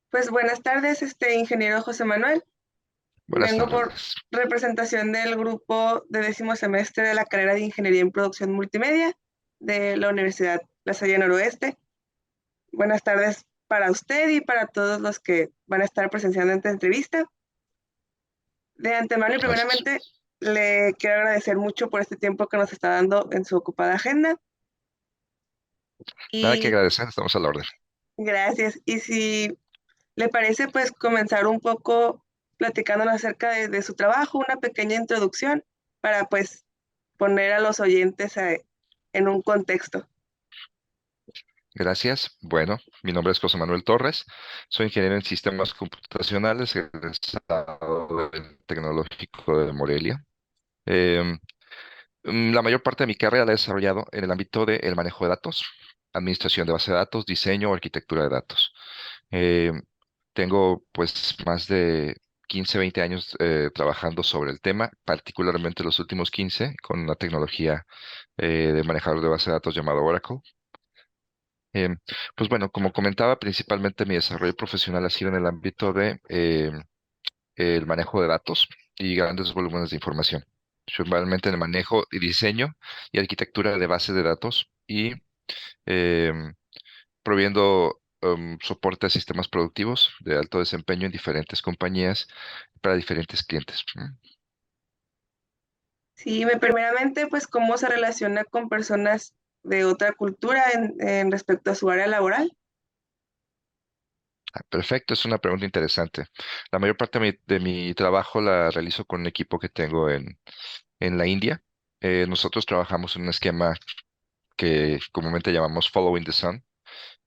Pues buenas tardes, ingeniero José Manuel. Buenas Vengo por tardes. representación del grupo de décimo semestre de la carrera de Ingeniería en Producción Multimedia de la Universidad La Salle Noroeste. Buenas tardes para usted y para todos los que van a estar presenciando esta entrevista. De antemano y Gracias. primeramente, le quiero agradecer mucho por este tiempo que nos está dando en su ocupada agenda. Nada que Y agradecer, estamos a la orden. gracias. Y si le parece, pues comenzar un poco platicándonos acerca de su trabajo, una pequeña introducción para pues poner a los oyentes en un contexto. Gracias. Bueno, mi nombre es José Manuel Torres. Soy ingeniero en sistemas computacionales, egresado del Tecnológico de Morelia. Em, la mayor parte de mi carrera la he desarrollado en el ámbito del manejo de datos, administración de base de datos, diseño o arquitectura de datos. Em, Tengo pues más de 15, 20 años trabajando sobre el tema, particularmente los últimos 15 con una tecnología de manejador de base de datos llamado Oracle. Em, pues bueno, como comentaba, principalmente mi desarrollo profesional ha sido en el ámbito de el manejo de datos y grandes volúmenes de información. Principalmente en el manejo y diseño y arquitectura de bases de datos y em, proviendo soporte a sistemas productivos de alto desempeño en diferentes compañías para diferentes clientes. Sí, primeramente, pues cómo se relaciona con personas de otra cultura en respecto a su área laboral. Perfecto, es una pregunta interesante. La mayor parte de mi trabajo la realizo con un equipo que tengo en la India. Nosotros trabajamos en un esquema que comúnmente llamamos Following the Sun,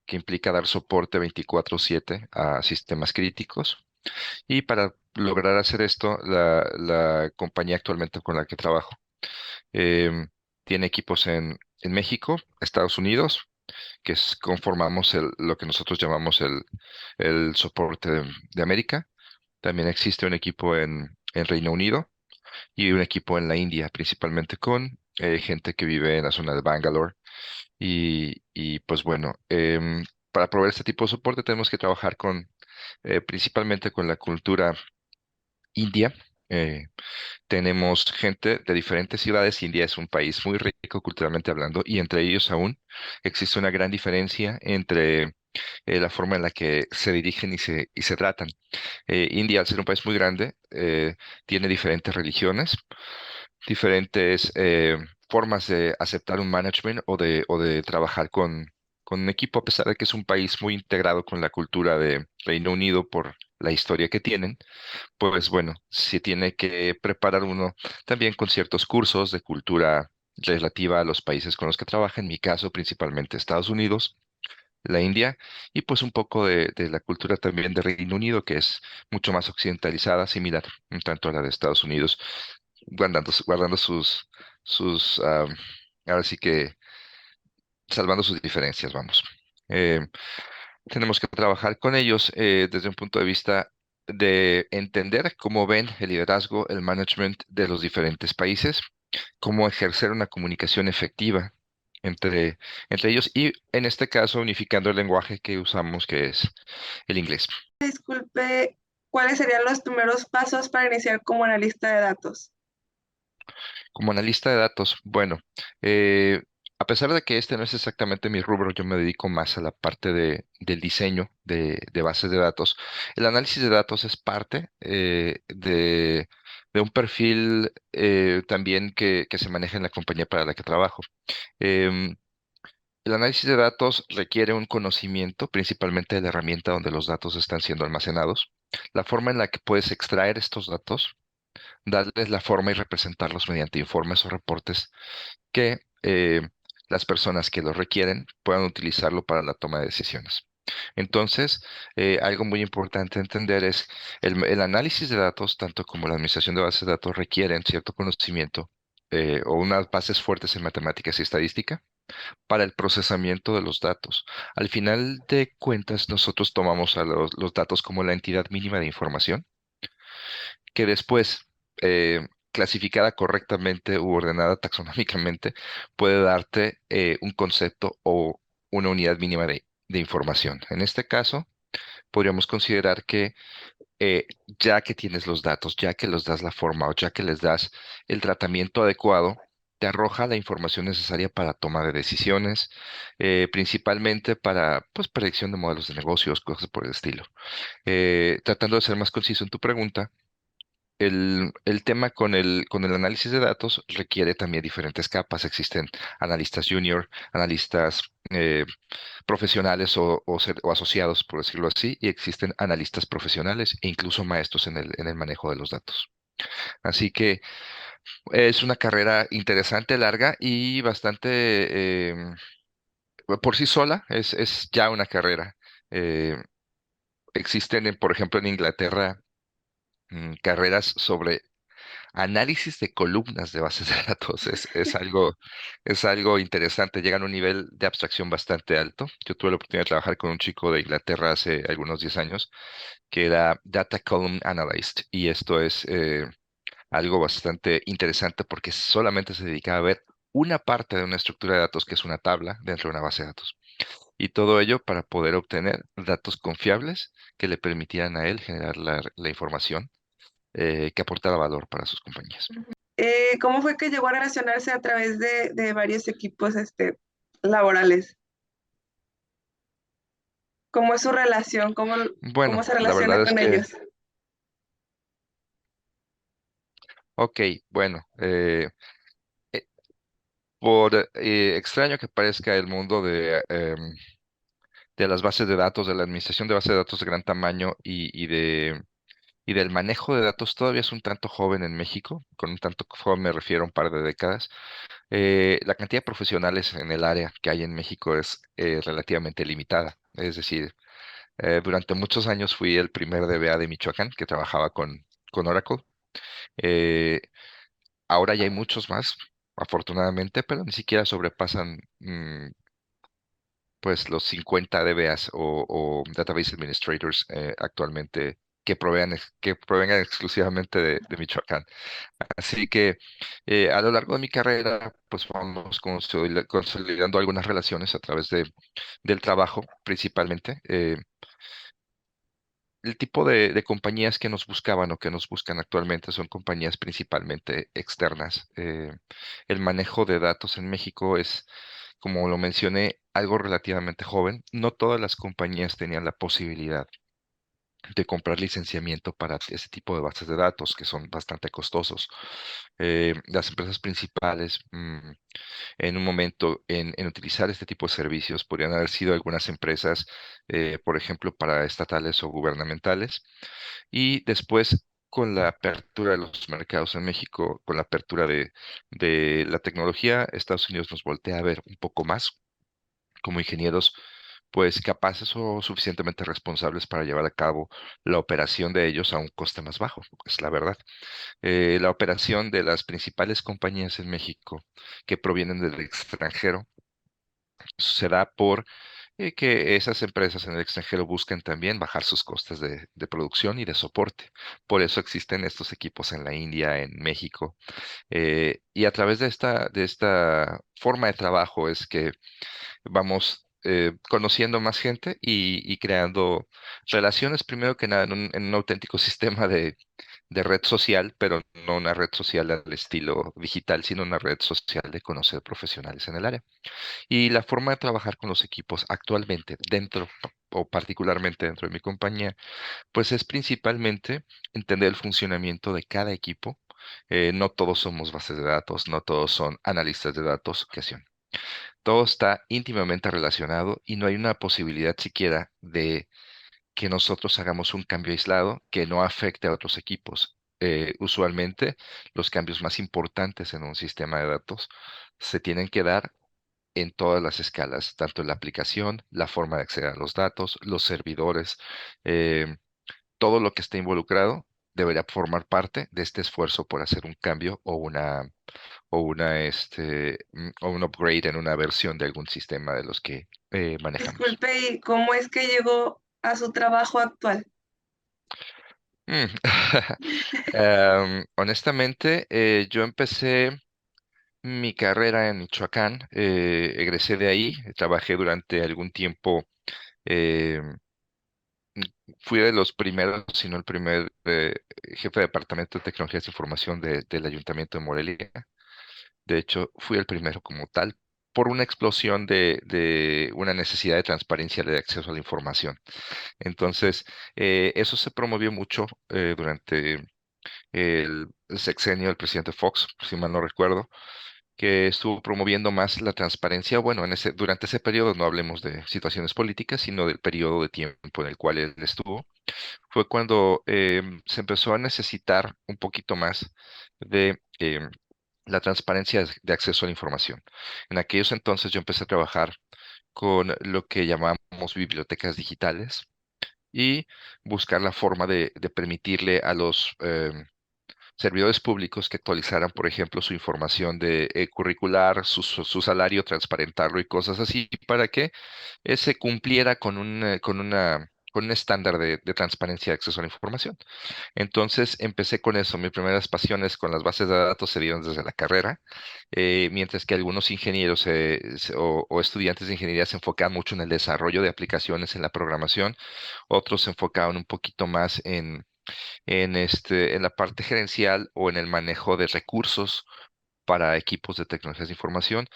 que implica dar soporte 24/7 a sistemas críticos. Y para lograr hacer esto, la compañía actualmente con la que trabajo em, tiene equipos en México, Estados Unidos, conformamos lo que nosotros llamamos el soporte de América. También existe un equipo en Reino Unido y un equipo en la India, principalmente con gente que vive en la zona de Bangalore. Y pues bueno, para proveer este tipo de soporte tenemos que trabajar principalmente con la cultura india. Eh, Tenemos gente de diferentes ciudades. India es un país muy rico culturalmente hablando y entre ellos aún existe una gran diferencia entre la forma en la que se dirigen y se tratan. India, al ser un país muy grande, tiene diferentes religiones, diferentes formas de aceptar un management o de trabajar con un equipo, a pesar de que es un país muy integrado con la cultura de Reino Unido por la historia que tienen. Pues bueno, se tiene que preparar uno también con ciertos cursos de cultura relativa a los países con los que trabaja, en mi caso principalmente Estados Unidos, la India, y pues un poco de la cultura también de Reino Unido, que es mucho más occidentalizada, similar un tanto a la de Estados Unidos, guardando ahora sí que salvando sus diferencias, vamos. Eh, Tenemos que trabajar con ellos desde un punto de vista de entender cómo ven el liderazgo, el management de los diferentes países, cómo ejercer una comunicación efectiva entre, entre ellos y en este caso unificando el lenguaje que usamos, que es el inglés. Disculpe, ¿cuáles serían los primeros pasos para iniciar como analista de datos? Como analista de datos, bueno, eh, a pesar de que este no es exactamente mi rubro, yo me dedico más a la parte del diseño de bases de datos. El análisis de datos es parte de un perfil también que se maneja en la compañía para la que trabajo. Em, el análisis de datos requiere un conocimiento principalmente de la herramienta donde los datos están siendo almacenados, la forma en la que puedes extraer estos datos, darles la forma y representarlos mediante informes o reportes que las personas que lo requieren puedan utilizarlo para la toma de decisiones. Entonces, algo muy importante entender es el análisis de datos, tanto como la administración de bases de datos, requieren cierto conocimiento o unas bases fuertes en matemáticas y estadística para el procesamiento de los datos. Al final de cuentas, nosotros tomamos a los datos como la entidad mínima de información que después, clasificada correctamente u ordenada taxonómicamente, puede darte un concepto o una unidad mínima de información. En este caso, podríamos considerar que ya que tienes los datos, ya que los das la forma o ya que les das el tratamiento adecuado, te arroja la información necesaria para toma de decisiones, principalmente para pues, predicción de modelos de negocios, cosas por el estilo. Tratando de ser más conciso en tu pregunta, el tema con el análisis de datos requiere también diferentes capas. Existen analistas junior, analistas profesionales o asociados, por decirlo así, y existen analistas profesionales e incluso maestros en el manejo de los datos. Así que es una carrera interesante, larga y bastante, por sí sola, es ya una carrera. Eh, existen, por ejemplo, en Inglaterra, carreras sobre análisis de columnas de bases de datos. Es algo interesante. Llegan a un nivel de abstracción bastante alto. Yo tuve la oportunidad de trabajar con un chico de Inglaterra hace algunos 10 años que era Data Column Analyst. Y esto es algo bastante interesante porque solamente se dedicaba a ver una parte de una estructura de datos que es una tabla dentro de una base de datos. Y todo ello para poder obtener datos confiables que le permitieran a él generar la información que aportara valor para sus compañías. ¿Cómo fue que llegó a relacionarse a través de varios equipos laborales? ¿Cómo es su relación? ¿Cómo Bueno, se la relaciona verdad es con que, ellos? ok, bueno, eh, por extraño que parezca el mundo de las bases de datos, de la administración de bases de datos de gran tamaño y del manejo de datos, todavía es un tanto joven en México. Con un tanto joven me refiero a un par de décadas. La cantidad de profesionales en el área que hay en México es relativamente limitada. Es decir, durante muchos años fui el primer DBA de Michoacán que trabajaba con Oracle. Eh, Ahora ya hay muchos más, afortunadamente, pero ni siquiera sobrepasan pues los 50 DBAs o Database Administrators actualmente que provengan exclusivamente de Michoacán. Así que a lo largo de mi carrera, pues vamos consolidando algunas relaciones a través del trabajo, principalmente. El tipo de compañías que nos buscaban o que nos buscan actualmente son compañías principalmente externas. El manejo de datos en México es, como lo mencioné, algo relativamente joven. No todas las compañías tenían la posibilidad de comprar licenciamiento para ese tipo de bases de datos, que son bastante costosos. Las empresas principales, en un momento en utilizar este tipo de servicios podrían haber sido algunas empresas, por ejemplo, para estatales o gubernamentales y después, con la apertura de los mercados en México, con la apertura de la tecnología, Estados Unidos nos voltea a ver un poco más como ingenieros, pues capaces o suficientemente responsables para llevar a cabo la operación de ellos a un coste más bajo, es la verdad. La operación de las principales compañías en México que provienen del extranjero se da por que esas empresas en el extranjero buscan también bajar sus costes de producción y de soporte. Por eso existen estos equipos en la India, en México. Y a través de esta forma de trabajo es que vamos conociendo más gente y creando relaciones, primero que nada, en un auténtico sistema de red social, pero no una red social al estilo digital, sino una red social de conocer profesionales en el área. Y la forma de trabajar con los equipos actualmente dentro o particularmente dentro de mi compañía, pues es principalmente entender el funcionamiento de cada equipo. No todos somos bases de datos, no todos son analistas de datos, todo está íntimamente relacionado y no hay una posibilidad siquiera de que nosotros hagamos un cambio aislado que no afecte a otros equipos. Usualmente los cambios más importantes en un sistema de datos se tienen que dar en todas las escalas, tanto en la aplicación, la forma de acceder a los datos, los servidores, eh, todo lo que esté involucrado debería formar parte de este esfuerzo por hacer un cambio o un upgrade en una versión de algún sistema de los que manejamos. Disculpe, ¿y cómo es que llegó a su trabajo actual? Mm. Honestamente, yo empecé mi carrera en Michoacán, egresé de ahí, trabajé durante algún tiempo fui de los primeros, si no el primer jefe de departamento de tecnologías de información del Ayuntamiento de Morelia. De hecho, fui el primero como tal por una explosión de una necesidad de transparencia de acceso a la información. Entonces, eso se promovió mucho durante el sexenio del presidente Fox, si mal no recuerdo, que estuvo promoviendo más la transparencia. Bueno, durante ese periodo no hablemos de situaciones políticas, sino del periodo de tiempo en el cual él estuvo. Fue cuando se empezó a necesitar un poquito más de la transparencia de acceso a la información. En aquellos entonces yo empecé a trabajar con lo que llamamos bibliotecas digitales y buscar la forma de permitirle a los servidores públicos que actualizaran, por ejemplo, su información de curricular, su salario, transparentarlo y cosas así, para que se cumpliera con un estándar de transparencia de acceso a la información. Entonces empecé con eso. Mis primeras pasiones con las bases de datos se dieron desde la carrera, mientras que algunos ingenieros o estudiantes de ingeniería se enfocaban mucho en el desarrollo de aplicaciones en la programación, otros se enfocaban un poquito más en la parte gerencial o en el manejo de recursos para equipos de tecnologías de información.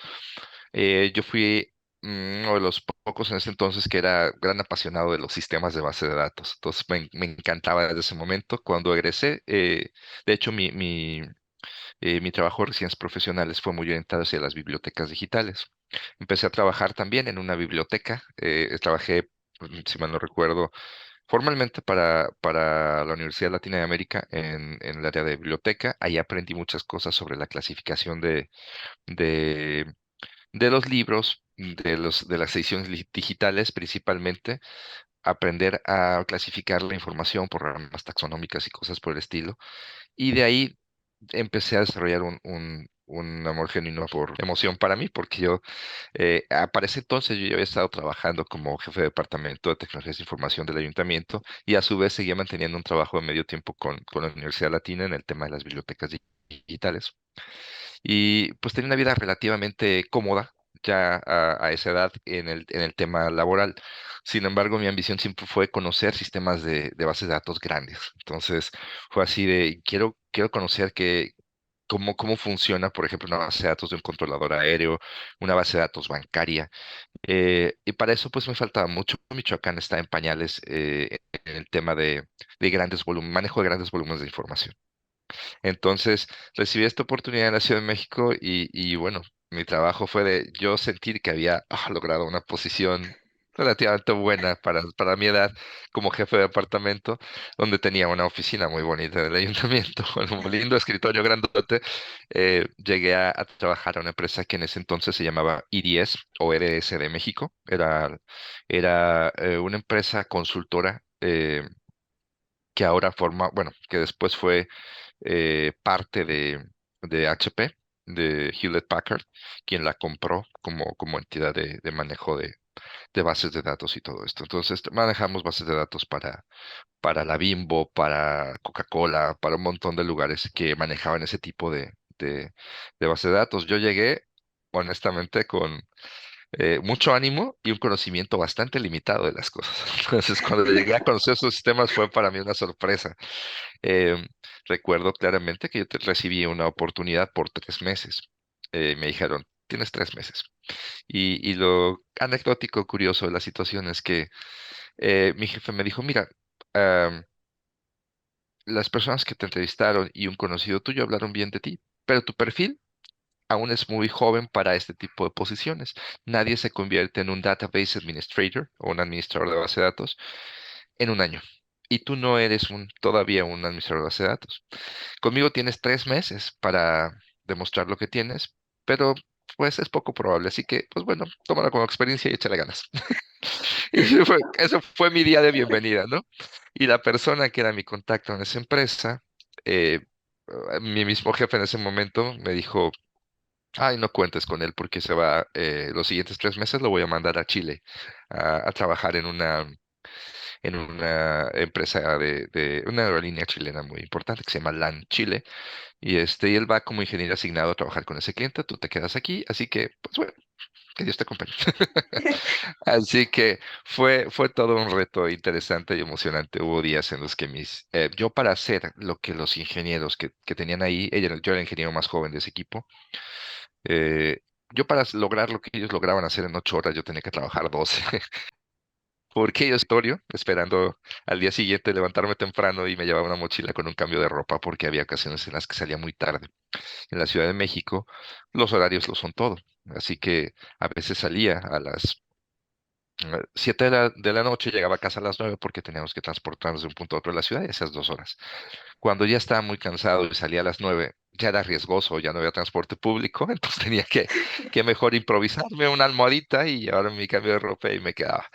Yo fui uno de los pocos en ese entonces que era gran apasionado de los sistemas de base de datos. Entonces me encantaba desde ese momento. Cuando egresé, de hecho, mi trabajo de ciencias profesionales fue muy orientado hacia las bibliotecas digitales. Empecé a trabajar también en una biblioteca. Trabajé, si mal no recuerdo, formalmente para la Universidad Latina de América en el área de biblioteca. Ahí aprendí muchas cosas sobre la clasificación de, de los libros, de las ediciones digitales principalmente, aprender a clasificar la información por ramas taxonómicas y cosas por el estilo. Y de ahí empecé a desarrollar un amor genuino por emoción para mí, porque para ese entonces yo ya había estado trabajando como jefe de departamento de tecnologías de información del ayuntamiento y a su vez seguía manteniendo un trabajo de medio tiempo con la Universidad Latina en el tema de las bibliotecas digitales. Y pues tenía una vida relativamente cómoda ya a esa edad en el tema laboral. Sin embargo, mi ambición siempre fue conocer sistemas de bases de datos grandes. Entonces, fue así de, quiero conocer cómo funciona, por ejemplo, una base de datos de un controlador aéreo, una base de datos bancaria. Y para eso, pues me faltaba mucho. Michoacán está en pañales en el tema de grandes volúmenes, manejo de grandes volúmenes de información. Entonces, recibí esta oportunidad en la Ciudad de México y bueno, mi trabajo fue de yo sentir que había logrado una posición relativamente buena para mi edad como jefe de departamento, donde tenía una oficina muy bonita del ayuntamiento, con un lindo escritorio grandote. Llegué a trabajar a una empresa que en ese entonces se llamaba IDS o RS de México. Era una empresa consultora que ahora forma, bueno, que después fue parte de HP, de Hewlett Packard, quien la compró como entidad de manejo de bases de datos y todo esto. Entonces, manejamos bases de datos para la Bimbo, para Coca-Cola, para un montón de lugares que manejaban ese tipo de base de datos. Yo llegué, honestamente, con mucho ánimo y un conocimiento bastante limitado de las cosas. Entonces, cuando llegué a conocer esos sistemas fue para mí una sorpresa. Em, Recuerdo claramente que recibí una oportunidad por 3 meses. Me dijeron, tienes 3 meses. Y lo anecdótico, curioso de la situación es que mi jefe me dijo, mira, am, las personas que te entrevistaron y un conocido tuyo hablaron bien de ti, pero tu perfil aún es muy joven para este tipo de posiciones. Nadie se convierte en un database administrator o un administrador de base de datos en un año. Y tú no eres todavía un administrador de base de datos. Conmigo tienes 3 meses para demostrar lo que tienes, pero pues es poco probable. Así que, pues bueno, tómalo como experiencia y échale ganas. Y eso fue mi día de bienvenida, ¿no? Y la persona que era mi contacto en esa empresa, eh, mi mismo jefe en ese momento me dijo, ay, no cuentes con él porque se va, los siguientes 3 meses lo voy a mandar a Chile a trabajar en una empresa de una aerolínea chilena muy importante que se llama LAN Chile. Y él va como ingeniero asignado a trabajar con ese cliente, tú te quedas aquí, así que, pues bueno, que Dios te acompañe. Así que fue todo un reto interesante y emocionante. Hubo días en los que yo para hacer lo que los ingenieros que tenían ahí, yo era el ingeniero más joven de ese equipo, eh, yo para lograr lo que ellos lograban hacer en 8 horas, yo tenía que trabajar 12. Porque yo estoy esperando al día siguiente levantarme temprano y me llevaba una mochila con un cambio de ropa porque había ocasiones en las que salía muy tarde. En la Ciudad de México, los horarios lo son todo. Así que a veces salía a las 7 de la noche, llegaba a casa a las 9 porque teníamos que transportarnos de un punto a otro de la ciudad y esas 2 horas. Cuando ya estaba muy cansado y salía a las 9, ya era riesgoso, ya no había transporte público, entonces tenía que mejor improvisarme una almohadita y llevarme mi cambio de ropa y me quedaba.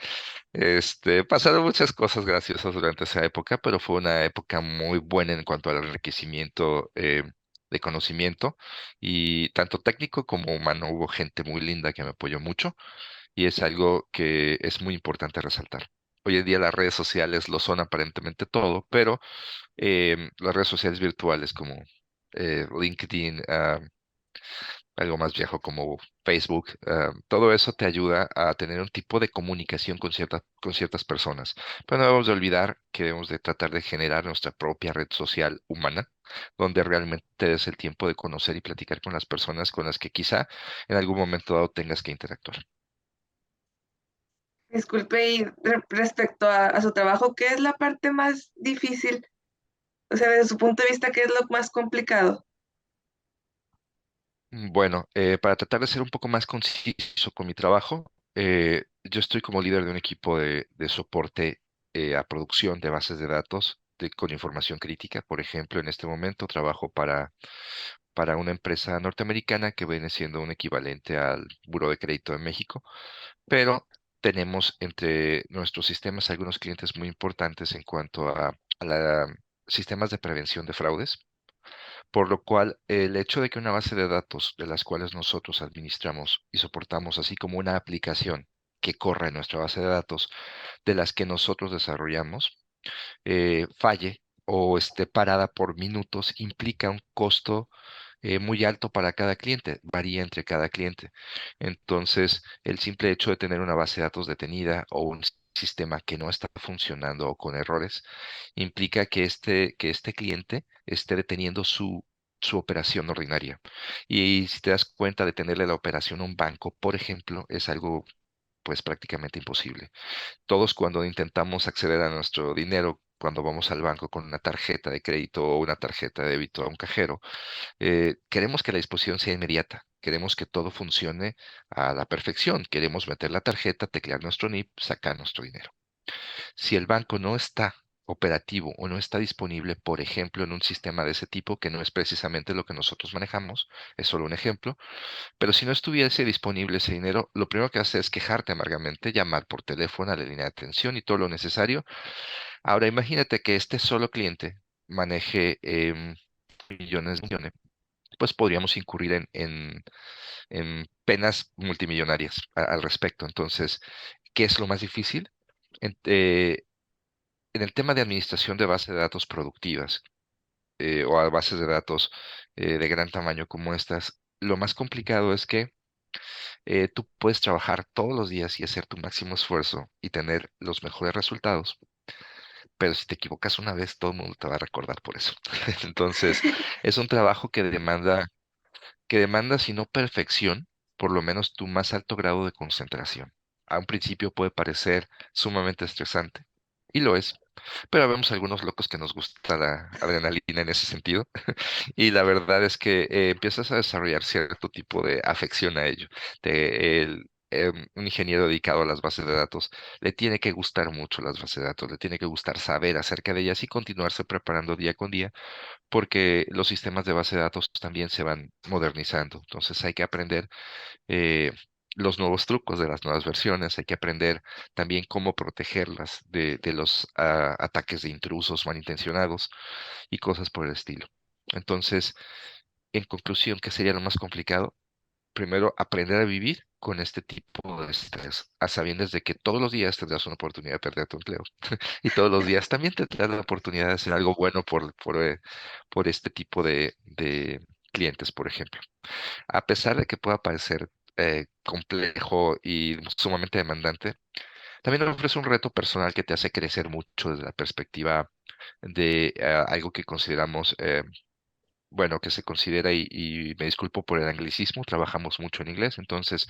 Pasaron muchas cosas graciosas durante esa época, pero fue una época muy buena en cuanto al enriquecimiento de conocimiento y tanto técnico como humano. Hubo gente muy linda que me apoyó mucho y es algo que es muy importante resaltar. Hoy en día las redes sociales lo son aparentemente todo, pero las redes sociales virtuales como LinkedIn, algo más viejo como Facebook, todo eso te ayuda a tener un tipo de comunicación con ciertas personas. Pero no debemos de olvidar que debemos de tratar de generar nuestra propia red social humana, donde realmente te des el tiempo de conocer y platicar con las personas con las que quizá en algún momento dado tengas que interactuar. Disculpe, y respecto a su trabajo, ¿qué es la parte más difícil? O sea, desde su punto de vista, ¿qué es lo más complicado? Bueno, para tratar de ser un poco más conciso con mi trabajo, yo estoy como líder de un equipo de soporte a producción de bases de datos con información crítica. Por ejemplo, en este momento trabajo para una empresa norteamericana que viene siendo un equivalente al Buró de Crédito de México, pero tenemos entre nuestros sistemas algunos clientes muy importantes en cuanto a sistemas de prevención de fraudes, por lo cual el hecho de que una base de datos de las cuales nosotros administramos y soportamos, así como una aplicación que corra en nuestra base de datos, de las que nosotros desarrollamos, falle o esté parada por minutos, implica un costo muy alto para cada cliente, varía entre cada cliente. Entonces, el simple hecho de tener una base de datos detenida o un sistema que no está funcionando o con errores, implica que este cliente esté deteniendo su operación ordinaria. Y si te das cuenta de tenerle la operación a un banco, por ejemplo, es algo pues prácticamente imposible. Todos cuando intentamos acceder a nuestro dinero, cuando vamos al banco con una tarjeta de crédito o una tarjeta de débito a un cajero, queremos que la disposición sea inmediata. Queremos que todo funcione a la perfección. Queremos meter la tarjeta, teclear nuestro NIP, sacar nuestro dinero. Si el banco no está operativo o no está disponible, por ejemplo, en un sistema de ese tipo, que no es precisamente lo que nosotros manejamos, es solo un ejemplo, pero si no estuviese disponible ese dinero, lo primero que haces es quejarte amargamente, llamar por teléfono a la línea de atención y todo lo necesario. Ahora, imagínate que este solo cliente maneje millones de millones, pues podríamos incurrir en penas multimillonarias al respecto. Entonces, ¿qué es lo más difícil? En, eh, en el tema de administración de bases de datos productivas o a bases de datos de gran tamaño como estas, lo más complicado es que tú puedes trabajar todos los días y hacer tu máximo esfuerzo y tener los mejores resultados, pero si te equivocas una vez, todo el mundo te va a recordar por eso. Entonces, es un trabajo que demanda, si no perfección, por lo menos tu más alto grado de concentración. A un principio puede parecer sumamente estresante, y lo es, pero vemos algunos locos que nos gusta la adrenalina en ese sentido, y la verdad es que empiezas a desarrollar cierto tipo de afección a ello. Un ingeniero dedicado a las bases de datos le tiene que gustar mucho las bases de datos, le tiene que gustar saber acerca de ellas y continuarse preparando día con día porque los sistemas de base de datos también se van modernizando. Entonces hay que aprender eh, los nuevos trucos de las nuevas versiones, hay que aprender también cómo protegerlas de los ataques de intrusos malintencionados y cosas por el estilo. Entonces, en conclusión, ¿qué sería lo más complicado? primero aprender a vivir con este tipo de estrés, a sabiendas de que todos los días tendrás una oportunidad de perder tu empleo y todos los días también tendrás la oportunidad de hacer algo bueno por este tipo de clientes, por ejemplo. A pesar de que pueda parecer complejo y sumamente demandante, también ofrece un reto personal que te hace crecer mucho desde la perspectiva de algo que consideramos, bueno, que se considera, y me disculpo por el anglicismo, trabajamos mucho en inglés, entonces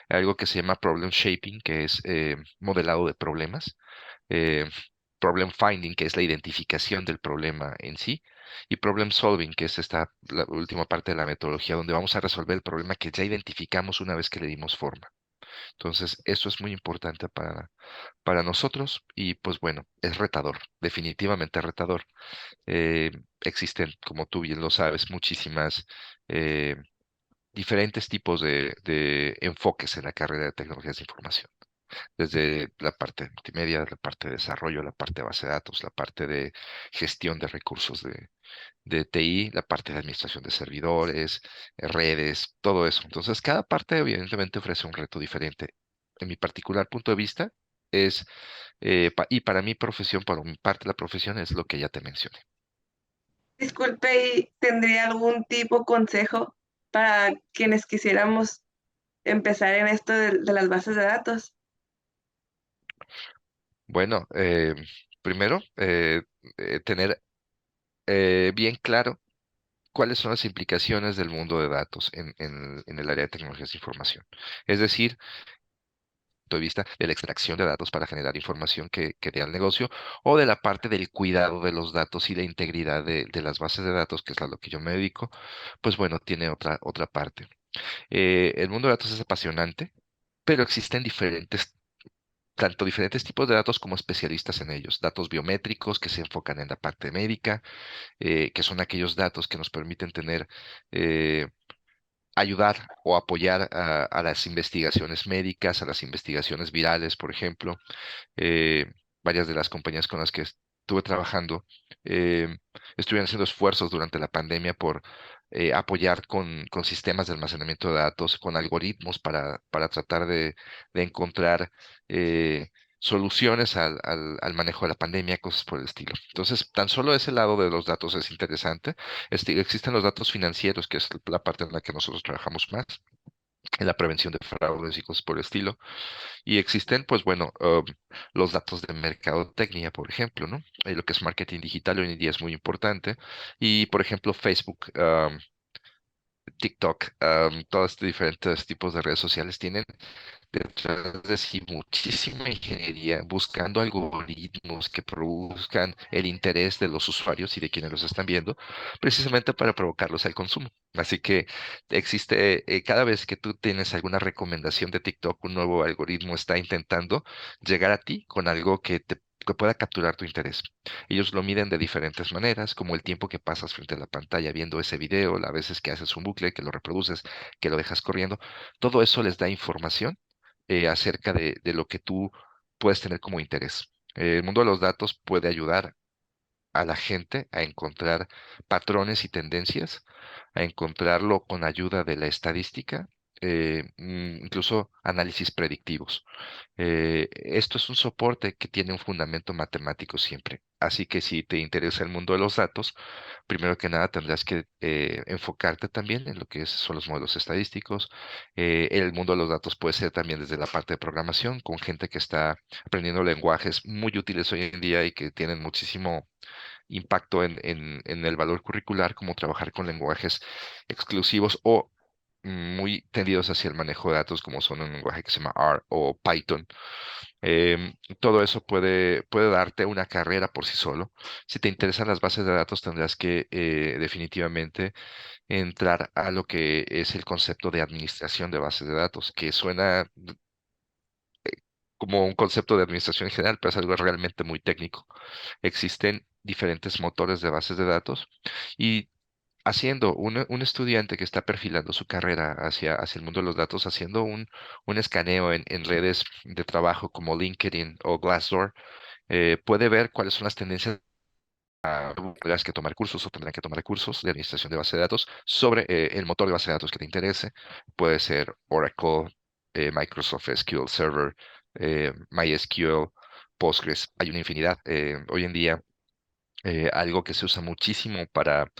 algo que se llama problem shaping, que es modelado de problemas, eh, problem finding, que es la identificación del problema en sí, y problem solving, que es esta la última parte de la metodología, donde vamos a resolver el problema que ya identificamos una vez que le dimos forma. Entonces, eso es muy importante para nosotros y pues bueno, es retador, definitivamente retador. Existen, como tú bien lo sabes, muchísimas eh, diferentes tipos de enfoques en la carrera de tecnologías de información, desde la parte de multimedia, la parte de desarrollo, la parte de base de datos, la parte de gestión de recursos de TI, la parte de administración de servidores, redes, todo eso. Entonces, cada parte evidentemente ofrece un reto diferente. En mi particular punto de vista, es, y para mi profesión, para mi parte de la profesión, es lo que ya te mencioné. Disculpe, ¿y tendría algún tipo consejo para quienes quisiéramos empezar en esto de las bases de datos? Bueno, primero, tener bien claro cuáles son las implicaciones del mundo de datos en el área de tecnologías de información. Es decir, punto de vista de la extracción de datos para generar información que dé al negocio, o de la parte del cuidado de los datos y la integridad de las bases de datos, que es a lo que yo me dedico, pues bueno, tiene otra parte. El mundo de datos es apasionante, pero existen tanto diferentes tipos de datos como especialistas en ellos. Datos biométricos que se enfocan en la parte médica, que son aquellos datos que nos permiten eh, ayudar o apoyar a las investigaciones médicas, a las investigaciones virales, por ejemplo. eh, Varias de las compañías con las que estuve trabajando eh, estuvieron haciendo esfuerzos durante la pandemia por apoyar con sistemas de almacenamiento de datos, con algoritmos para tratar de encontrar soluciones al manejo de la pandemia, cosas por el estilo. Entonces, tan solo ese lado de los datos es interesante. Existen los datos financieros, que es la parte en la que nosotros trabajamos más, en la prevención de fraudes y cosas por el estilo. Y existen, pues bueno, los datos de mercadotecnia, por ejemplo, ¿no? Lo que es marketing digital hoy en día es muy importante. Y, por ejemplo, Facebook, TikTok, todos estos diferentes tipos de redes sociales tienen detrás de sí muchísima ingeniería, buscando algoritmos que produzcan el interés de los usuarios y de quienes los están viendo, precisamente para provocarlos al consumo. Así que existe, cada vez que tú tienes alguna recomendación de TikTok, un nuevo algoritmo está intentando llegar a ti con algo que pueda capturar tu interés. Ellos lo miden de diferentes maneras, como el tiempo que pasas frente a la pantalla viendo ese video, las veces que haces un bucle, que lo reproduces, que lo dejas corriendo. Todo eso les da información acerca de lo que tú puedes tener como interés. El mundo de los datos puede ayudar a la gente a encontrar patrones y tendencias, a encontrarlo con ayuda de la estadística, incluso análisis predictivos. Esto es un soporte que tiene un fundamento matemático siempre. Así que si te interesa el mundo de los datos, primero que nada tendrás que enfocarte también en lo que son los modelos estadísticos. El mundo de los datos puede ser también desde la parte de programación, con gente que está aprendiendo lenguajes muy útiles hoy en día y que tienen muchísimo impacto en el valor curricular, como trabajar con lenguajes exclusivos o muy tendidos hacia el manejo de datos, como son un lenguaje que se llama R o Python. Todo eso puede darte una carrera por sí solo. Si te interesan las bases de datos, tendrás que definitivamente entrar a lo que es el concepto de administración de bases de datos, que suena como un concepto de administración en general, pero es algo realmente muy técnico. Existen diferentes motores de bases de datos y haciendo un estudiante que está perfilando su carrera hacia el mundo de los datos, haciendo un escaneo en redes de trabajo como LinkedIn o Glassdoor, puede ver cuáles son las tendencias tendrás que tomar cursos o tendrán que tomar cursos de administración de base de datos sobre el motor de base de datos que te interese. Puede ser Oracle, Microsoft SQL Server, MySQL, Postgres. Hay una infinidad. Hoy en día, algo que se usa muchísimo para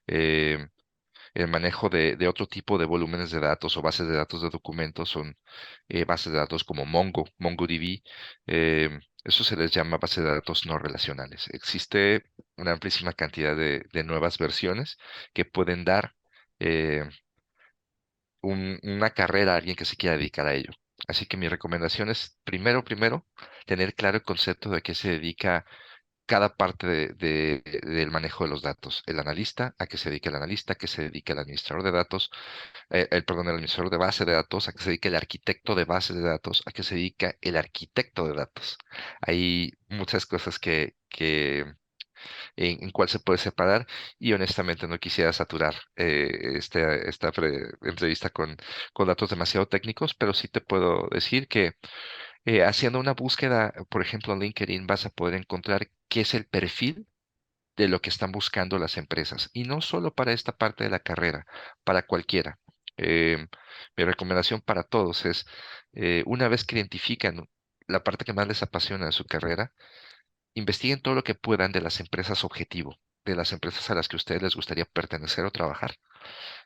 eh, el manejo de otro tipo de volúmenes de datos o bases de datos de documentos son bases de datos como MongoDB. Eso se les llama bases de datos no relacionales. Existe una amplísima cantidad de nuevas versiones que pueden dar eh, una carrera a alguien que se quiera dedicar a ello. Así que mi recomendación es, primero, tener claro el concepto de qué se dedica cada parte del manejo de los datos. El analista, a qué se dedica el analista, a qué se dedica el administrador de datos, perdón, el administrador de base de datos, a qué se dedica el arquitecto de base de datos, a qué se dedica el arquitecto de datos. Hay muchas cosas en cuál se puede separar y honestamente no quisiera saturar esta entrevista con datos demasiado técnicos, pero sí te puedo decir que haciendo una búsqueda, por ejemplo, en LinkedIn, vas a poder encontrar qué es el perfil de lo que están buscando las empresas. Y no solo para esta parte de la carrera, para cualquiera. Mi recomendación para todos es, una vez que identifican la parte que más les apasiona de su carrera, investiguen todo lo que puedan de las empresas objetivo, de las empresas a las que a ustedes les gustaría pertenecer o trabajar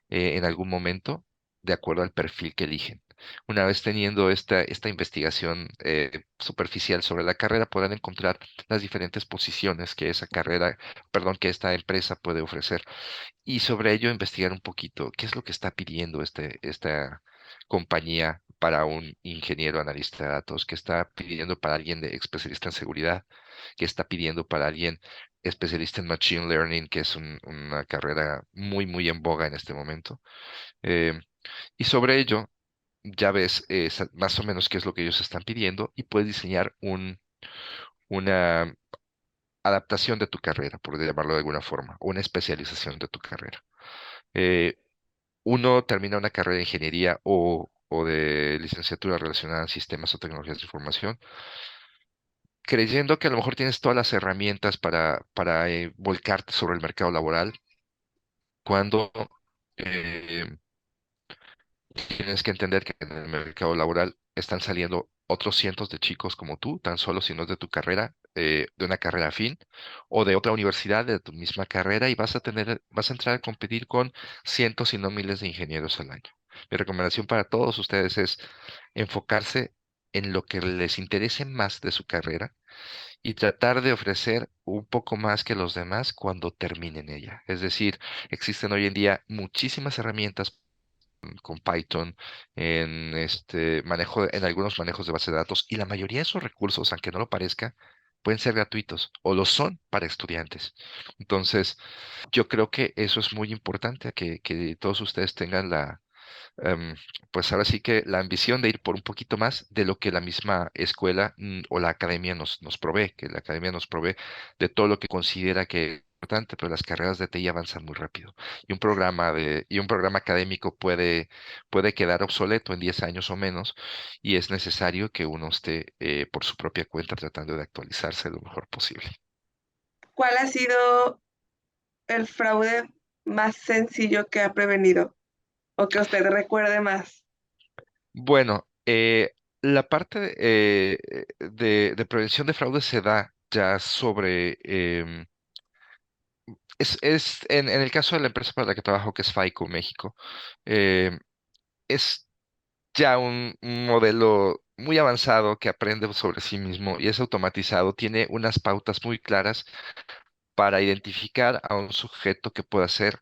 en algún momento de acuerdo al perfil que eligen. Una vez teniendo esta investigación superficial sobre la carrera, podrán encontrar las diferentes posiciones que esa carrera, perdón, que esta empresa puede ofrecer. Y sobre ello investigar un poquito qué es lo que está pidiendo esta compañía para un ingeniero analista de datos, qué está pidiendo para alguien de especialista en seguridad, qué está pidiendo para alguien especialista en machine learning, que es una carrera muy en boga en este momento. Eh, y sobre ello, ya ves más o menos qué es lo que ellos están pidiendo y puedes diseñar una adaptación de tu carrera, por llamarlo de alguna forma, o una especialización de tu carrera. Eh, Uno termina una carrera de ingeniería o de licenciatura relacionada a sistemas o tecnologías de información, creyendo que a lo mejor tienes todas las herramientas para volcarte sobre el mercado laboral, cuando eh, tienes que entender que en el mercado laboral están saliendo otros cientos de chicos como tú, tan solo si no es de tu carrera, de una carrera afín, o de otra universidad de tu misma carrera, y vas a entrar a competir con cientos y no miles de ingenieros al año. Mi recomendación para todos ustedes es enfocarse en lo que les interese más de su carrera y tratar de ofrecer un poco más que los demás cuando terminen ella. Es decir, existen hoy en día muchísimas herramientas con Python, en algunos manejos de base de datos, y la mayoría de esos recursos, aunque no lo parezca, pueden ser gratuitos o lo son para estudiantes. Entonces, yo creo que eso es muy importante, que todos ustedes tengan em, pues ahora sí que la ambición de ir por un poquito más de lo que la misma escuela o la academia nos provee, que la academia nos provee de todo lo que considera que es importante, pero las carreras de TI avanzan muy rápido y un programa académico puede quedar obsoleto en 10 años o menos y es necesario que uno esté por su propia cuenta tratando de actualizarse lo mejor posible. ¿Cuál ha sido el fraude más sencillo que ha prevenido o que usted recuerde más? Bueno, la parte de prevención de fraude se da ya sobre, en el caso de la empresa para la que trabajo, que es FICO México, em, es ya un modelo muy avanzado que aprende sobre sí mismo y es automatizado, tiene unas pautas muy claras para identificar a un sujeto que pueda ser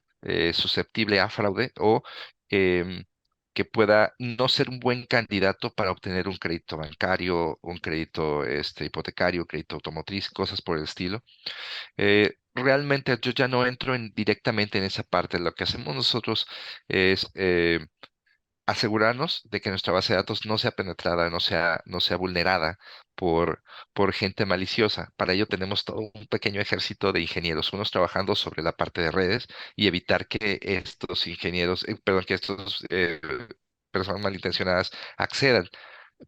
susceptible a fraude o em, que pueda no ser un buen candidato para obtener un crédito bancario, un crédito hipotecario, crédito automotriz, cosas por el estilo. Realmente yo ya no entro directamente en esa parte. Lo que hacemos nosotros es asegurarnos de que nuestra base de datos no sea penetrada, no sea vulnerada por, por gente maliciosa. Para ello tenemos todo un pequeño ejército de ingenieros, unos trabajando sobre la parte de redes y evitar que estos ingenieros, perdón, que estos personas malintencionadas accedan,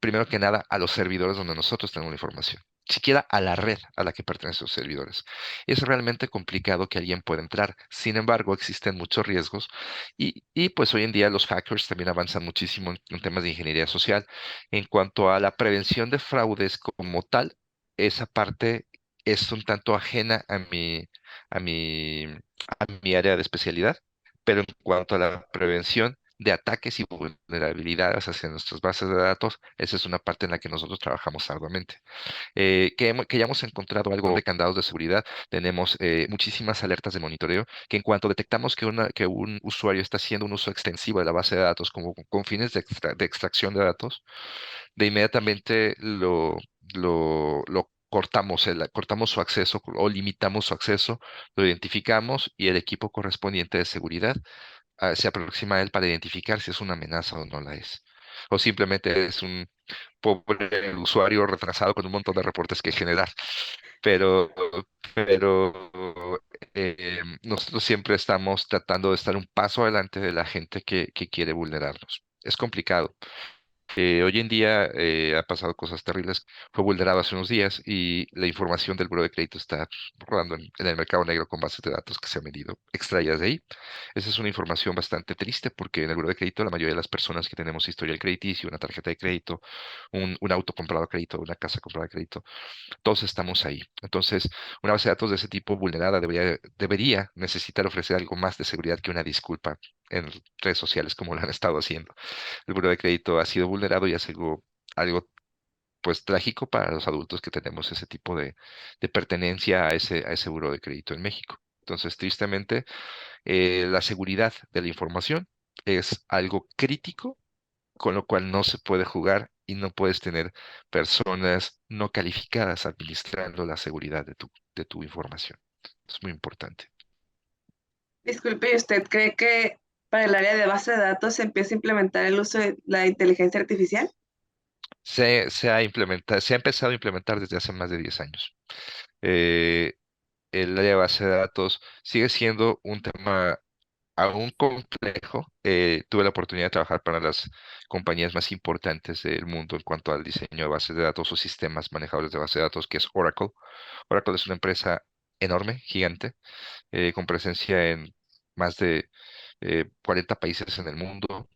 primero que nada, a los servidores donde nosotros tenemos la información. siquiera a la red a la que pertenecen los servidores. Es realmente complicado que alguien pueda entrar. Sin embargo, existen muchos riesgos y pues hoy en día los hackers también avanzan muchísimo en temas de ingeniería social. En cuanto a la prevención de fraudes como tal, esa parte es un tanto ajena a mi, a mi área de especialidad, pero en cuanto a la prevención de ataques y vulnerabilidades hacia nuestras bases de datos, esa es una parte en la que nosotros trabajamos arduamente. Que ya hemos encontrado algo de candados de seguridad, tenemos muchísimas alertas de monitoreo, que en cuanto detectamos que un usuario está haciendo un uso extensivo de la base de datos como con fines de extracción de datos, de inmediatamente lo cortamos, cortamos su acceso o limitamos su acceso, lo identificamos y el equipo correspondiente de seguridad se aproxima a él para identificar si es una amenaza o no la es. O simplemente es un pobre usuario retrasado con un montón de reportes que generar. Pero, pero nosotros siempre estamos tratando de estar un paso adelante de la gente que quiere vulnerarnos. Es complicado. Hoy en día ha pasado cosas terribles. Fue vulnerado hace unos días y la información del buro de crédito está rodando en el mercado negro con bases de datos que se han venido extraídas de ahí. Esa es una información bastante triste porque en el buro de crédito la mayoría de las personas que tenemos historial crediticio, una tarjeta de crédito, un auto comprado a crédito, una casa comprada a crédito, todos estamos ahí. Entonces, una base de datos de ese tipo vulnerada debería necesitar ofrecer algo más de seguridad que una disculpa en redes sociales como lo han estado haciendo. El buro de crédito ha sido vulnerado y es algo pues trágico para los adultos que tenemos ese tipo de pertenencia a ese buro de crédito en México. Entonces, tristemente, la seguridad de la información es algo crítico, con lo cual no se puede jugar y no puedes tener personas no calificadas administrando la seguridad de tu información. Es muy importante. Disculpe, ¿y usted cree que para el área de base de datos se empieza a implementar el uso de la inteligencia artificial? Se ha empezado a implementar desde hace más de 10 años. Eh, el área de base de datos sigue siendo un tema aún complejo. Tuve la oportunidad de trabajar para las compañías más importantes del mundo en cuanto al diseño de bases de datos o sistemas manejadores de base de datos, que es Oracle. Oracle es una empresa enorme, gigante, con presencia en más de 40 países en el mundo.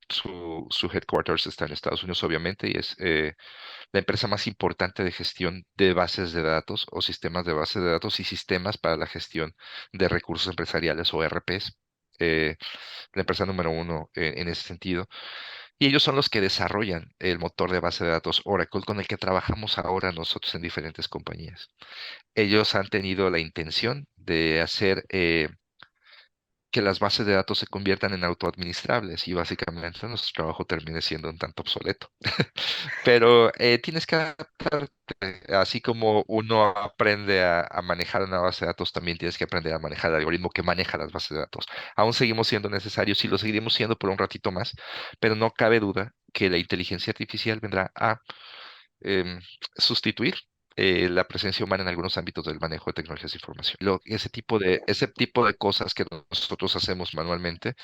Su headquarters está en Estados Unidos, obviamente, y es la empresa más importante de gestión de bases de datos o sistemas de bases de datos y sistemas para la gestión de recursos empresariales o ERPs. La empresa número uno en ese sentido. Y ellos son los que desarrollan el motor de base de datos Oracle con el que trabajamos ahora nosotros en diferentes compañías. Ellos han tenido la intención de hacer que las bases de datos se conviertan en autoadministrables y básicamente nuestro trabajo termine siendo un tanto obsoleto. Pero tienes que adaptarte. Así como uno aprende a manejar una base de datos, también tienes que aprender a manejar el algoritmo que maneja las bases de datos. Aún seguimos siendo necesarios y lo seguiremos siendo por un ratito más, pero no cabe duda que la inteligencia artificial vendrá a em, sustituir la presencia humana en algunos ámbitos del manejo de tecnologías de información. Ese tipo de cosas que nosotros hacemos manualmente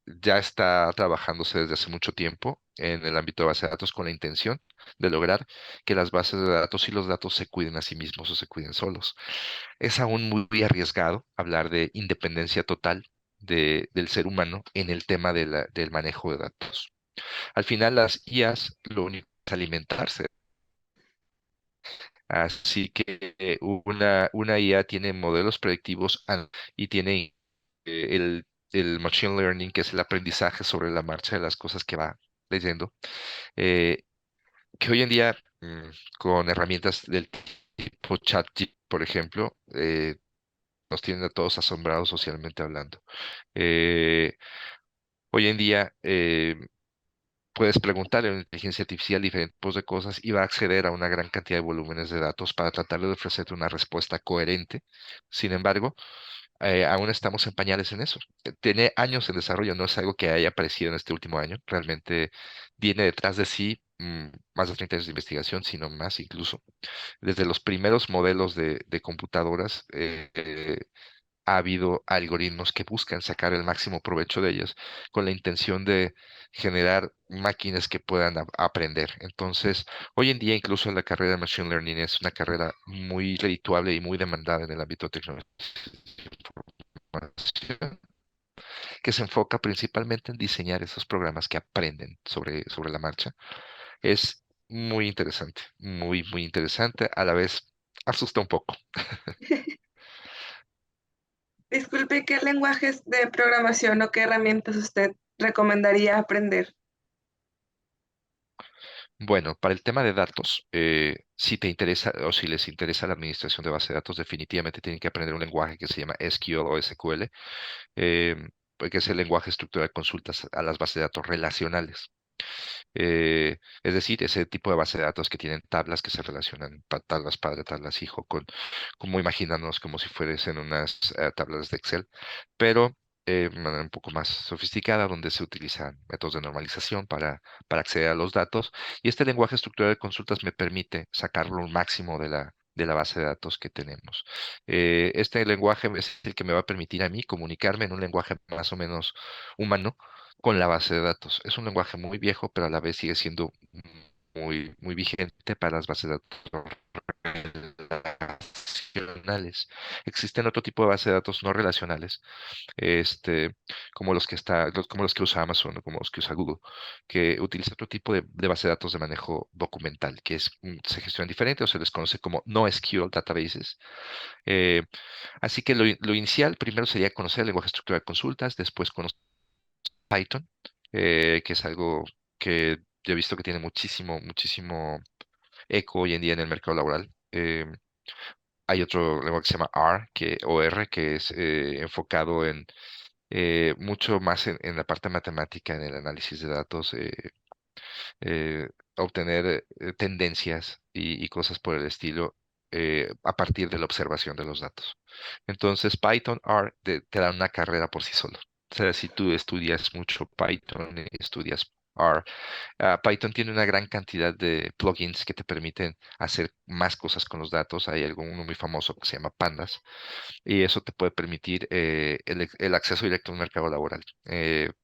ya está trabajándose desde hace mucho tiempo en el ámbito de base de datos con la intención de lograr que las bases de datos y los datos se cuiden a sí mismos o se cuiden solos. Es aún muy arriesgado hablar de independencia total del ser humano en el tema del manejo de datos. Al final, las IAs lo único es alimentarse. Así que una IA tiene modelos predictivos y tiene el machine learning, que es el aprendizaje sobre la marcha de las cosas que va leyendo, eh, que hoy en día con herramientas del tipo ChatGPT, por ejemplo, nos tienen a todos asombrados socialmente hablando. Eh, Hoy en día puedes preguntarle a la inteligencia artificial diferentes tipos de cosas y va a acceder a una gran cantidad de volúmenes de datos para tratar de ofrecerte una respuesta coherente. Sin embargo, aún estamos en pañales en eso. Tiene años en desarrollo, no es algo que haya aparecido en este último año. Realmente viene detrás de sí más de 30 años de investigación, sino más, incluso. Desde los primeros modelos de computadoras, ha habido algoritmos que buscan sacar el máximo provecho de ellos con la intención de generar máquinas que puedan aprender. Entonces, hoy en día incluso la carrera de Machine Learning es una carrera muy redituable y muy demandada en el ámbito de tecnología, que se enfoca principalmente en diseñar esos programas que aprenden sobre la marcha. Es muy interesante, muy interesante, a la vez asusta un poco. Disculpe, ¿qué lenguajes de programación o qué herramientas usted recomendaría aprender? Bueno, para el tema de datos, si te interesa o si les interesa la administración de base de datos, definitivamente tienen que aprender un lenguaje que se llama SQL o SQL, eh, que es el lenguaje estructurado de consultas a las bases de datos relacionales. Es decir, ese tipo de base de datos que tienen tablas que se relacionan, tablas padre, tablas hijo, como imaginarnos como si fuesen unas tablas de Excel, pero de manera un poco más sofisticada, donde se utilizan métodos de normalización para acceder a los datos. Y este lenguaje estructurado de consultas me permite sacarlo un máximo de la base de datos que tenemos. Este lenguaje es el que me va a permitir a mí comunicarme en un lenguaje más o menos humano con la base de datos. Es un lenguaje muy viejo, pero a la vez sigue siendo muy vigente para las bases de datos relacionales. Existen otro tipo de bases de datos no relacionales, este, como los que usa Amazon o como los que usa Google, que utiliza otro tipo de base de datos de manejo documental, que se gestionan diferente o se les conoce como NoSQL databases. Eh, Así que lo inicial primero sería conocer el lenguaje estructurado de consultas, después conocer Python, que es algo que yo he visto que tiene muchísimo eco hoy en día en el mercado laboral. Hay otro lenguaje que se llama R, que es enfocado en mucho más en la parte matemática, en el análisis de datos, eh, obtener tendencias y cosas por el estilo a partir de la observación de los datos. Entonces, Python R te da una carrera por sí solo. O sea, si tú estudias mucho Python y estudias R, Python tiene una gran cantidad de plugins que te permiten hacer más cosas con los datos. Hay uno muy famoso que se llama Pandas y eso te puede permitir el acceso directo al mercado laboral.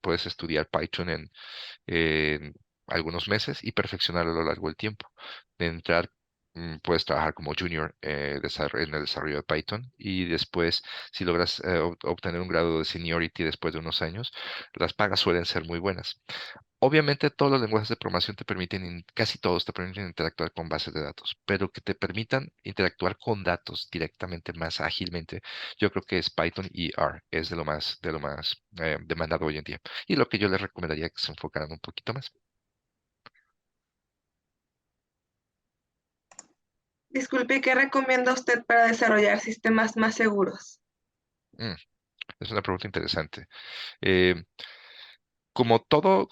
Puedes estudiar Python en algunos meses y perfeccionarlo a lo largo del tiempo. De entrar, puedes trabajar como junior en el desarrollo de Python y después, si logras obtener un grado de seniority después de unos años, las pagas suelen ser muy buenas. Obviamente todos los lenguajes de programación te permiten, casi todos te permiten interactuar con bases de datos, pero que te permitan interactuar con datos directamente más ágilmente, yo creo que es Python y R, es de lo más demandado hoy en día. Y lo que yo les recomendaría que se enfocaran un poquito más. Disculpe, ¿qué recomienda usted para desarrollar sistemas más seguros? Mm, es una pregunta interesante. Eh, como todo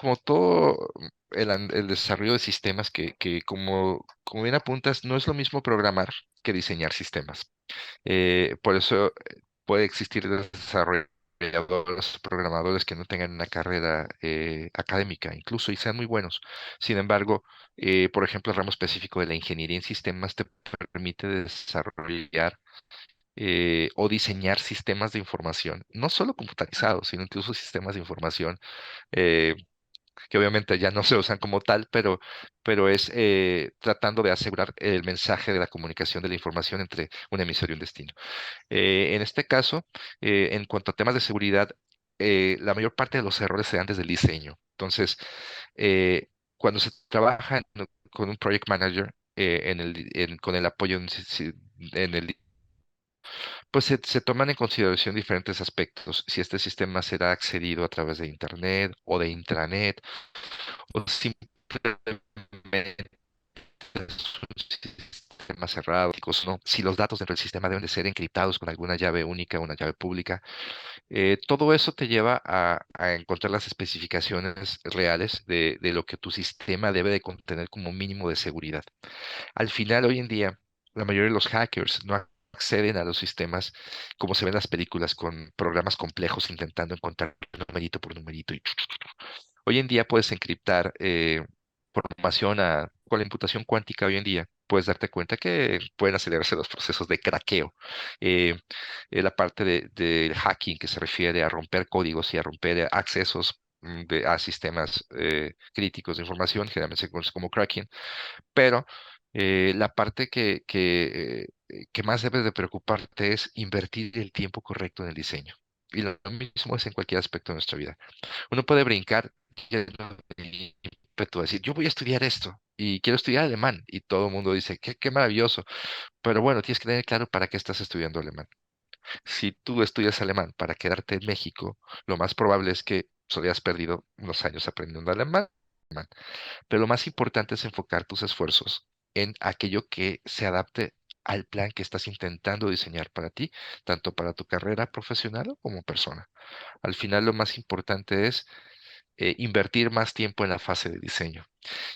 el desarrollo de sistemas que como bien apuntas, no es lo mismo programar que diseñar sistemas. Por eso puede existir desarrolladores, programadores que no tengan una carrera académica, incluso y sean muy buenos. Sin embargo, por ejemplo, el ramo específico de la ingeniería en sistemas te permite desarrollar o diseñar sistemas de información, no solo computarizados, sino incluso sistemas de información eh, que obviamente ya no se usan como tal, pero es tratando de asegurar el mensaje de la comunicación de la información entre un emisor y un destino. En este caso, en cuanto a temas de seguridad, la mayor parte de los errores se dan desde el diseño. Entonces, cuando se trabaja con un project manager, con el apoyo en el pues se toman en consideración diferentes aspectos. Si este sistema será accedido a través de Internet o de intranet, o simplemente es un sistema cerrado, ¿no? Si los datos dentro del sistema deben de ser encriptados con alguna llave única, una llave pública. Todo eso te lleva a encontrar las especificaciones reales de lo que tu sistema debe de contener como mínimo de seguridad. Al final, hoy en día, la mayoría de los hackers no acceden a los sistemas como se ven en las películas con programas complejos intentando encontrar numerito por numerito. Hoy en día puedes encriptar información con la imputación cuántica hoy en día. puedes darte cuenta que pueden acelerarse los procesos de craqueo. Eh, la parte del hacking que se refiere a romper códigos y a romper accesos a sistemas críticos de información, generalmente se conoce como cracking, pero la parte que más debes de preocuparte es invertir el tiempo correcto en el diseño. Y lo mismo es en cualquier aspecto de nuestra vida. Uno puede brincar lleno de ímpetu, decir, yo voy a estudiar esto y quiero estudiar alemán. Y todo el mundo dice, qué maravilloso. Pero bueno, tienes que tener claro para qué estás estudiando alemán. Si tú estudias alemán para quedarte en México, lo más probable es que solo hayas perdido unos años aprendiendo alemán. Pero lo más importante es enfocar tus esfuerzos en aquello que se adapte al plan que estás intentando diseñar para ti, tanto para tu carrera profesional como persona. Al final, lo más importante es invertir más tiempo en la fase de diseño.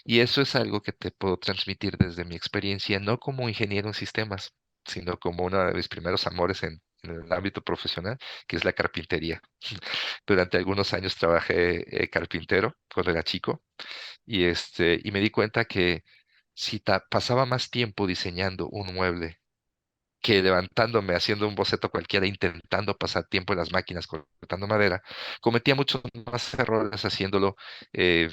Y eso es algo que te puedo transmitir desde mi experiencia, no como ingeniero en sistemas, sino como uno de mis primeros amores en el ámbito profesional, que es la carpintería. Durante algunos años trabajé carpintero cuando era chico y me di cuenta que si pasaba más tiempo diseñando un mueble que levantándome, haciendo un boceto cualquiera, intentando pasar tiempo en las máquinas cortando madera, cometía muchos más errores haciéndolo, eh,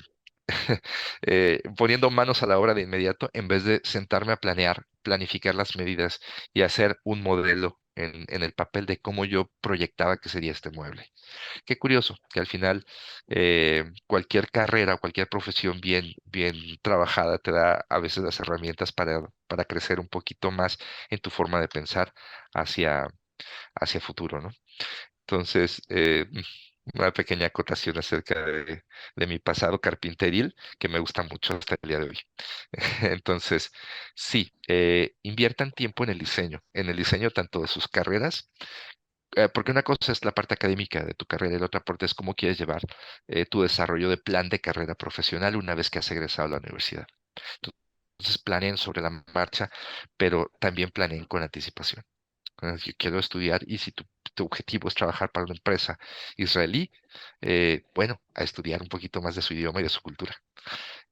poniendo manos a la obra de inmediato, en vez de sentarme a planear, planificar las medidas y hacer un modelo en el papel de cómo yo proyectaba que sería este mueble. Qué curioso que al final cualquier carrera, cualquier profesión bien trabajada te da a veces las herramientas para crecer un poquito más en tu forma de pensar hacia, hacia futuro, ¿no? Entonces, una pequeña acotación acerca de mi pasado carpinteril que me gusta mucho hasta el día de hoy. Entonces, sí, inviertan tiempo en el diseño tanto de sus carreras porque una cosa es la parte académica de tu carrera y la otra parte es cómo quieres llevar tu desarrollo de plan de carrera profesional una vez que has egresado a la universidad. Entonces planeen sobre la marcha, pero también planeen con anticipación. Yo quiero estudiar y si tu objetivo es trabajar para una empresa israelí, bueno, a estudiar un poquito más de su idioma y de su cultura.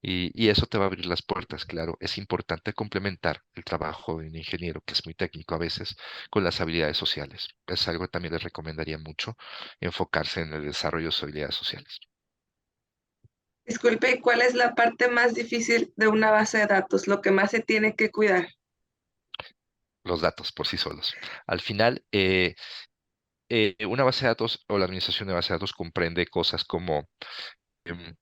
Y eso te va a abrir las puertas, claro. Es importante complementar el trabajo de un ingeniero, que es muy técnico a veces, con las habilidades sociales. Es algo que también les recomendaría mucho, enfocarse en el desarrollo de sus habilidades sociales. Disculpe, ¿y cuál es la parte más difícil de una base de datos? Lo que más se tiene que cuidar. Los datos por sí solos. Al final, una base de datos o la administración de base de datos comprende cosas como em,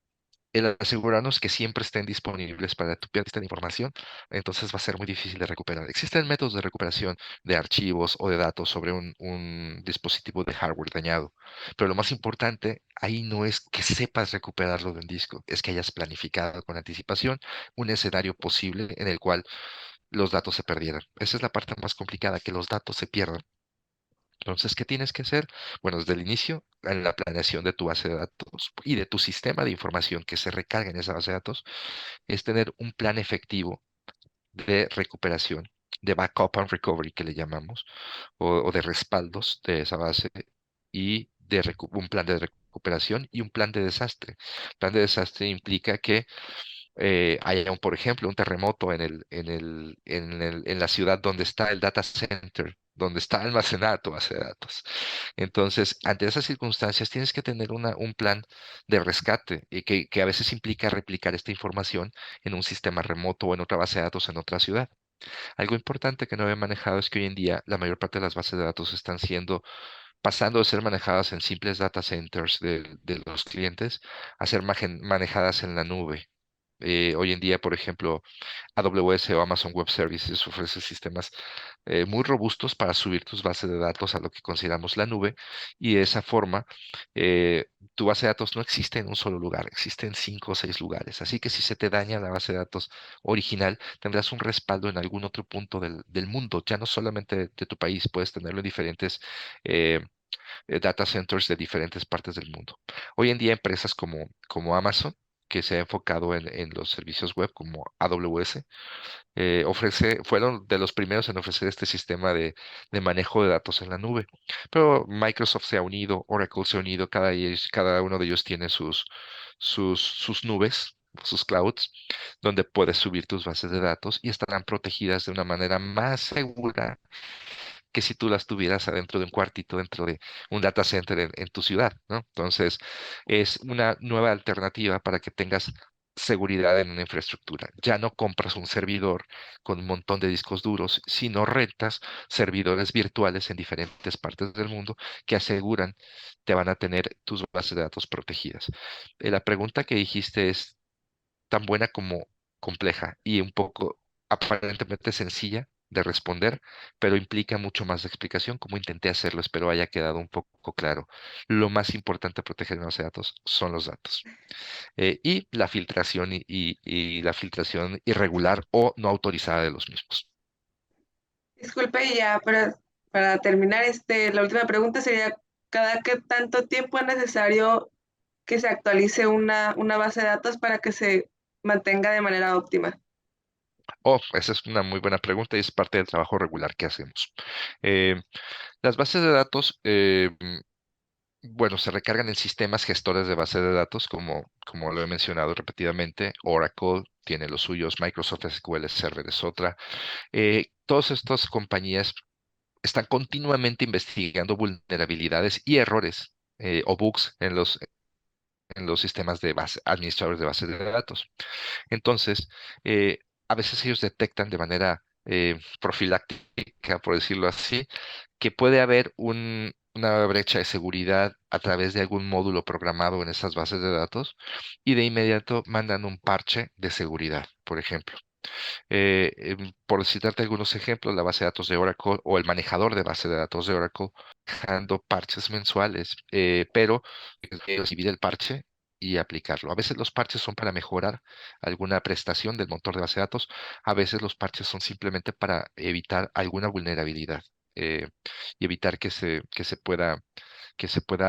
el asegurarnos que siempre estén disponibles para tu perdiste de información, entonces va a ser muy difícil de recuperar. Existen métodos de recuperación de archivos o de datos sobre un dispositivo de hardware dañado, pero lo más importante ahí no es que sepas recuperarlo de un disco, es que hayas planificado con anticipación un escenario posible en el cual los datos se perdieran. Esa es la parte más complicada, que los datos se pierdan. Entonces, ¿qué tienes que hacer? Bueno, desde el inicio, en la planeación de tu base de datos y de tu sistema de información que se recarga en esa base de datos, es tener un plan efectivo de recuperación, de backup and recovery que le llamamos, o de respaldos de esa base y de un plan de recuperación y un plan de desastre. Plan de desastre implica que haya, por ejemplo, un terremoto en la ciudad donde está el data center, donde está almacenada tu base de datos. Entonces, ante esas circunstancias, tienes que tener un plan de rescate y que a veces implica replicar esta información en un sistema remoto o en otra base de datos en otra ciudad. Algo importante que no había manejado es que hoy en día la mayor parte de las bases de datos están pasando de ser manejadas en simples data centers de los clientes a ser manejadas en la nube. Hoy en día, por ejemplo, AWS o Amazon Web Services ofrece sistemas muy robustos para subir tus bases de datos a lo que consideramos la nube y de esa forma tu base de datos no existe en un solo lugar, existe en 5 o 6 lugares. Así que si se te daña la base de datos original, tendrás un respaldo en algún otro punto del mundo, ya no solamente de tu país, puedes tenerlo en diferentes eh, data centers de diferentes partes del mundo. Hoy en día empresas como Amazon, que se ha enfocado en los servicios web como AWS, fueron de los primeros en ofrecer este sistema de manejo de datos en la nube. Pero Microsoft se ha unido, Oracle se ha unido, cada uno de ellos tiene sus nubes sus clouds, donde puedes subir tus bases de datos y estarán protegidas de una manera más segura que si tú las tuvieras adentro de un cuartito, dentro de un data center en tu ciudad, ¿no? Entonces, es una nueva alternativa para que tengas seguridad en una infraestructura. Ya no compras un servidor con un montón de discos duros, sino rentas servidores virtuales en diferentes partes del mundo que aseguran te van a tener tus bases de datos protegidas. La pregunta que dijiste es tan buena como compleja y un poco aparentemente sencilla de responder, pero implica mucho más de explicación, como intenté hacerlo, espero haya quedado un poco claro. Lo más importante a proteger en base de datos son los datos. Y la filtración y la filtración irregular o no autorizada de los mismos. Disculpe, y ya para terminar, la última pregunta sería, ¿cada qué tanto tiempo es necesario que se actualice una base de datos para que se mantenga de manera óptima? Oh, esa es una muy buena pregunta y es parte del trabajo regular que hacemos. Eh, las bases de datos, bueno, se recargan en sistemas gestores de bases de datos, como lo he mencionado repetidamente. Oracle tiene los suyos, Microsoft SQL Server es otra. Todas estas compañías están continuamente investigando vulnerabilidades y errores o bugs en los sistemas de base, administradores de bases de datos. Entonces, a veces ellos detectan de manera profiláctica, por decirlo así, que puede haber una brecha de seguridad a través de algún módulo programado en esas bases de datos y de inmediato mandan un parche de seguridad, por ejemplo. Por citarte algunos ejemplos, la base de datos de Oracle o el manejador de base de datos de Oracle dando parches mensuales, pero recibir el parche y aplicarlo. A veces los parches son para mejorar alguna prestación del motor de base de datos, a veces los parches son simplemente para evitar alguna vulnerabilidad y evitar que se pueda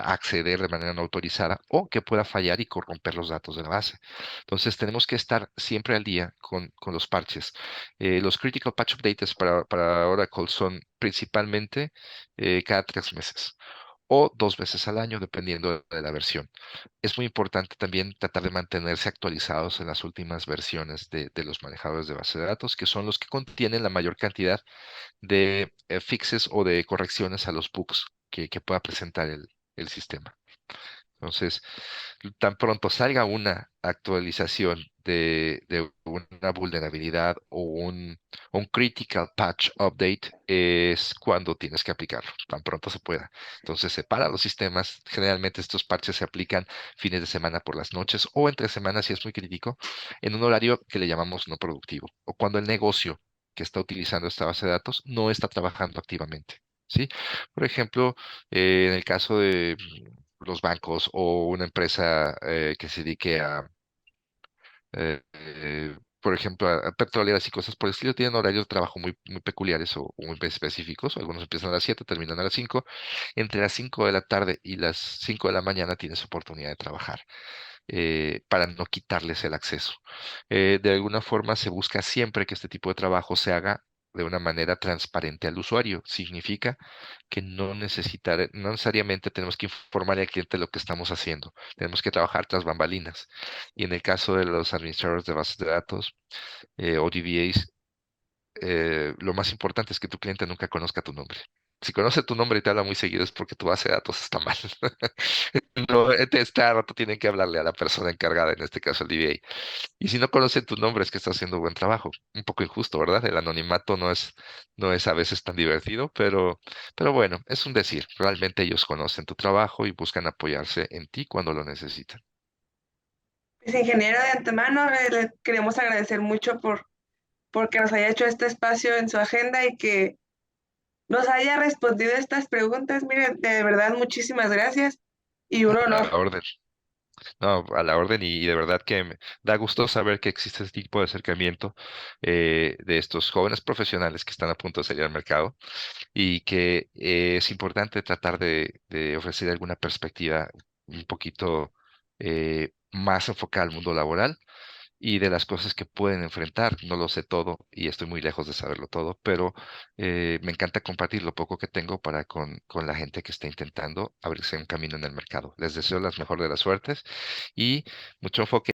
acceder de manera no autorizada o que pueda fallar y corromper los datos de la base. Entonces tenemos que estar siempre al día con los parches. Los Critical Patch Updates para Oracle son principalmente cada 3 meses o 2 veces al año, dependiendo de la versión. Es muy importante también tratar de mantenerse actualizados en las últimas versiones de los manejadores de base de datos, que son los que contienen la mayor cantidad de fixes o de correcciones a los bugs que pueda presentar el sistema. Entonces, tan pronto salga una actualización de una vulnerabilidad o un critical patch update, es cuando tienes que aplicarlo, tan pronto se pueda. Entonces, separa los sistemas. Generalmente estos parches se aplican fines de semana por las noches o entre semanas si es muy crítico, en un horario que le llamamos no productivo o cuando el negocio que está utilizando esta base de datos no está trabajando activamente. ¿Sí? Por ejemplo, en el caso de los bancos o una empresa que se dedique por ejemplo, a petroleras y cosas por el estilo, tienen horarios de trabajo muy peculiares o muy específicos. Algunos empiezan a las 7, terminan a las 5. Entre las 5 de la tarde y las 5 de la mañana tienes oportunidad de trabajar para no quitarles el acceso. De alguna forma se busca siempre que este tipo de trabajo se haga de una manera transparente al usuario. Significa que no necesariamente tenemos que informar al cliente lo que estamos haciendo. Tenemos que trabajar tras bambalinas. Y en el caso de los administradores de bases de datos o DBAs, lo más importante es que tu cliente nunca conozca tu nombre. Si conoce tu nombre y te habla muy seguido es porque tu base de datos está mal. No, este rato tienen que hablarle a la persona encargada, en este caso el DBA. Y si no conocen tu nombre es que está haciendo buen trabajo. Un poco injusto, ¿verdad? El anonimato no es a veces tan divertido, pero bueno, es un decir. Realmente ellos conocen tu trabajo y buscan apoyarse en ti cuando lo necesitan. Pues, ingeniero, de antemano, le queremos agradecer mucho porque nos haya hecho este espacio en su agenda y que nos haya respondido estas preguntas. Mire, de verdad, muchísimas gracias y un A honor. la orden. No, a la orden y de verdad que me da gusto saber que existe este tipo de acercamiento de estos jóvenes profesionales que están a punto de salir al mercado y que es importante tratar de ofrecer alguna perspectiva un poquito más enfocada al mundo laboral y de las cosas que pueden enfrentar. No lo sé todo y estoy muy lejos de saberlo todo, pero me encanta compartir lo poco que tengo para con la gente que está intentando abrirse un camino en el mercado. Les deseo las mejor de las suertes y mucho enfoque.